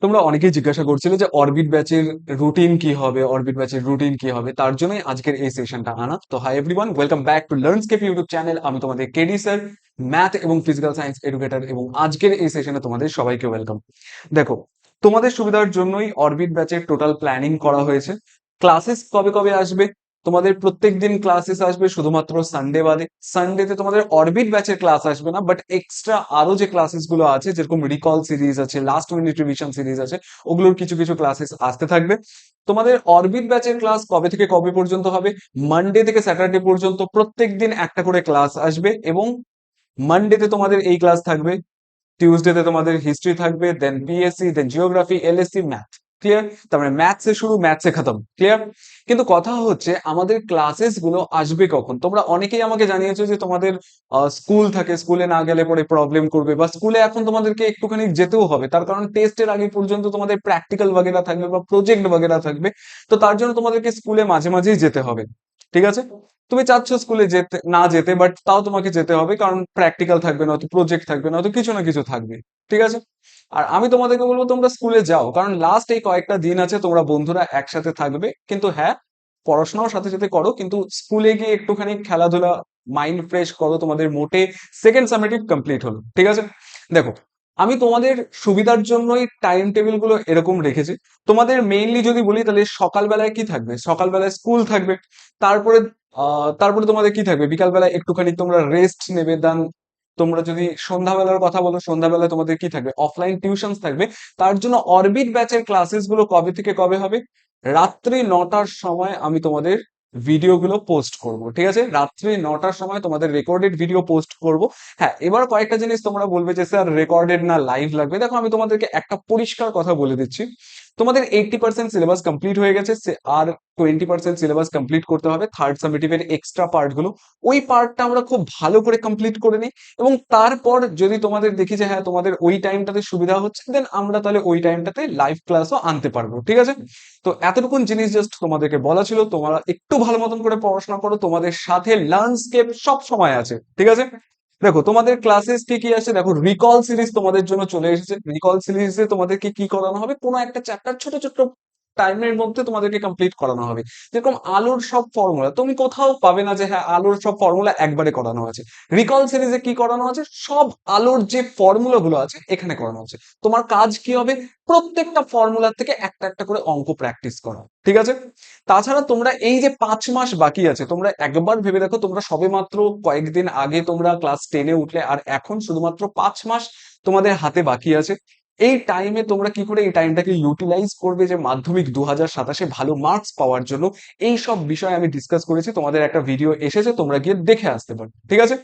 তোমরা অনেকেই জিজ্ঞাসা করছিলে যে অরবিট ব্যাচের রুটিন কি হবে তার জন্যই আজকের এই সেশনটা আনা। তো hi everyone, welcome back to Learnscape YouTube channel. আমি তোমাদের কেডি স্যার, ম্যাথ এবং ফিজিক্যাল সায়েন্স এডুকেটর, এবং আজকের এই সেশনে তোমাদের সবাইকে ওয়েলকাম। দেখো, তোমাদের সুবিধার জন্যই অরবিট ব্যাচের টোটাল প্ল্যানিং করা হয়েছে। ক্লাসেস কবে কবে আসবে? তোমাদের প্রত্যেক দিন ক্লাসেস আসবে, শুধুমাত্র সানডে বাদে। সানডেতে তোমাদের অরবিট ব্যাচের ক্লাস আসবে না, বাট এক্সট্রা আরো যে ক্লাসেস গুলো আছে, যেরকম রিকল সিরিজ আছে, লাস্ট মিনিট রিভিশন সিরিজ আছে, ওগুলোর কিছু কিছু ক্লাসেস আসতে থাকবে। তোমাদের অরবিট ব্যাচের ক্লাস কবে থেকে কবে পর্যন্ত হবে? মানডে থেকে স্যাটারডে পর্যন্ত প্রত্যেক দিন একটা করে ক্লাস আসবে, এবং মানডেতে তোমাদের এই ক্লাস থাকবে, টিউসডেতে তোমাদের হিস্ট্রি থাকবে, দেন পিএসসি, দেন জিওগ্রাফি, এলএসসি, ম্যাথ। ক্লিয়ার? তার মানে ম্যাথসে শুরু, ম্যাথসে খতম। ক্লিয়ার? কিন্তু কথা হচ্ছে আমাদের ক্লাসেস গুলো আসবে কখন? তোমরা অনেকেই আমাকে জানিয়েছো যে তোমাদের স্কুল থাকে, স্কুলে না গেলে পরে প্রবলেম করবে, বা স্কুলে এখন তোমাদেরকে একটুখানি যেতেও হবে, তার কারণ টেস্টের আগে পর্যন্ত তোমাদের প্র্যাকটিক্যাল বাগেরা থাকবে বা প্রজেক্ট বাগেরা থাকবে। তো তার জন্য তোমাদেরকে স্কুলে মাঝে মাঝেই যেতে হবে। ঠিক আছে? তুমি চাচ্ছ স্কুলে যেতে না যেতে, বাট তাও তোমাকে যেতে হবে, কারণ প্র্যাকটিক্যাল থাকবে, নয়তো প্রজেক্ট থাকবে, নয়তো কিছু না কিছু থাকবে। ঠিক আছে? আর আমি তোমাদেরকে বলবো তোমরা স্কুলে যাও, কারণ লাস্ট এই কয়েকটা দিন আছে, তোমরা বন্ধুরা একসাথে থাকবে। কিন্তু হ্যাঁ, পড়াশোনাও সাথে সাথে করো, কিন্তু স্কুলে গিয়ে একটুখানি খেলাধুলা, মাইন্ড ফ্রেশ করো। তোমাদের মোটে সেকেন্ড সামেটিভ কমপ্লিট হলো। ঠিক আছে? দেখো, আমি তোমাদের সুবিধার জন্যই টাইম টেবিল গুলো এরকম রেখেছি। তোমাদের মেইনলি যদি বলি, তাহলে সকালবেলায় কি থাকবে? সকালবেলায় স্কুল থাকবে। তারপরে তারপরে তোমাদের কি থাকবে? বিকালবেলায় একটুখানি তোমরা রেস্ট নেবে। দেন তোমরা যদি সন্ধ্যাবেলার কথা বলো, সন্ধ্যাবেলায় তোমাদের কি থাকবে? অফলাইন টিউশন থাকবে। তার জন্য অরবিট ব্যাচের ক্লাসেস গুলো কবে থেকে কবে হবে? রাত্রি 9টার সময় আমি তোমাদের ভিডিওগুলো পোস্ট করব। ঠিক আছে? রাত্রি 9টার সময় তোমাদের রেকর্ডেড ভিডিও পোস্ট করব। হ্যাঁ, এবার কয়েকটা জিনিস তোমরা বলবে যে স্যার রেকর্ডেড না লাইভ লাগবে। দেখো, আমি তোমাদেরকে একটা পরিষ্কার কথা বলে দিচ্ছি। তোমাদের 80% সিলেবাস কমপ্লিট হয়ে গেছে, আর 20% সিলেবাস কমপ্লিট করতে হবে, থার্ড সামেটিভের এক্সট্রা পার্ট গুলো। ওই পার্টটা আমরা খুব ভালো করে কমপ্লিট করে নিই, এবং তারপর যদি তোমাদের দেখি যে হ্যাঁ তোমাদের ওই টাইমটাতে সুবিধা হচ্ছে, দেন আমরা তাহলে ওই টাইমটাতে লাইভ ক্লাসও আনতে পারবো। ঠিক আছে? তো এতটুকুন জিনিস জাস্ট তোমাদেরকে বলা ছিল। তোমরা একটু ভালো মতন করে পড়াশোনা করো, তোমাদের সাথে লার্নস্কেপ সব সময় আছে। ঠিক আছে? দেখো, তোমাদের ক্লাসেস কি কি আছে, দেখো রিকল সিরিজ তোমাদের জন্য চলে এসেছে। রিকল সিরিজে তোমাদেরকে কি করানো হবে? কোনো একটা চ্যাপ্টার ছোট ছোট টাইমের মধ্যে তোমাদেরকে কমপ্লিট করানো হবে। যেরকম আলোর সব ফর্মুলা তুমি কোথাও পাবে না যে হ্যাঁ আলোর সব ফর্মুলা একবারে করানো আছে। রিকল সিরিজে কি করানো আছে? সব আলোর যে ফর্মুলা গুলো আছে এখানে করানো আছে। তোমার কাজ কি হবে? প্রত্যেকটা ফর্মুলার থেকে একটা একটা করে অঙ্ক প্র্যাকটিস করা। ঠিক আছে? তাছাড়া তোমরা এই যে 5 মাস বাকি আছে, তোমরা একবার ভেবে দেখো, তোমরা সবেমাত্র কয়েকদিন আগে তোমরা ক্লাস 10-এ উঠলে, আর এখন শুধুমাত্র 5 মাস তোমাদের হাতে বাকি আছে। এই টাইমে তোমরা কি করে এই টাইমটাকে ইউটিলাইজ করবে যে মাধ্যমিক 2027-এ ভালো মার্কস পাওয়ার জন্য? এই সব বিষয়ে আমি ডিসকাস করেছি, তোমাদের একটা ভিডিও এসেছে, তোমরা গিয়ে দেখে আসতে পারো। ঠিক আছে?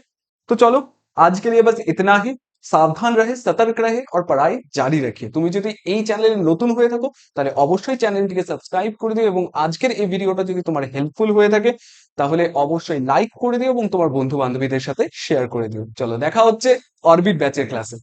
তো চলো, आज के लिए बस इतना ही। সাবধান রহে, সতর্ক রহে, और पढ़ाई জারি রাখিয়ে। তুমি যদি এই চ্যানেলে নতুন হয়ে থাকো, তাহলে অবশ্যই চ্যানেলটিকে সাবস্ক্রাইব করে দিও, এবং আজকের এই ভিডিওটা যদি তোমার হেল্পফুল হয়ে থাকে, তাহলে অবশ্যই লাইক করে দিও এবং তোমার বন্ধু বান্ধবীদের সাথে শেয়ার করে দিও। চলো, দেখা হচ্ছে অরবিট ব্যাচের ক্লাসে।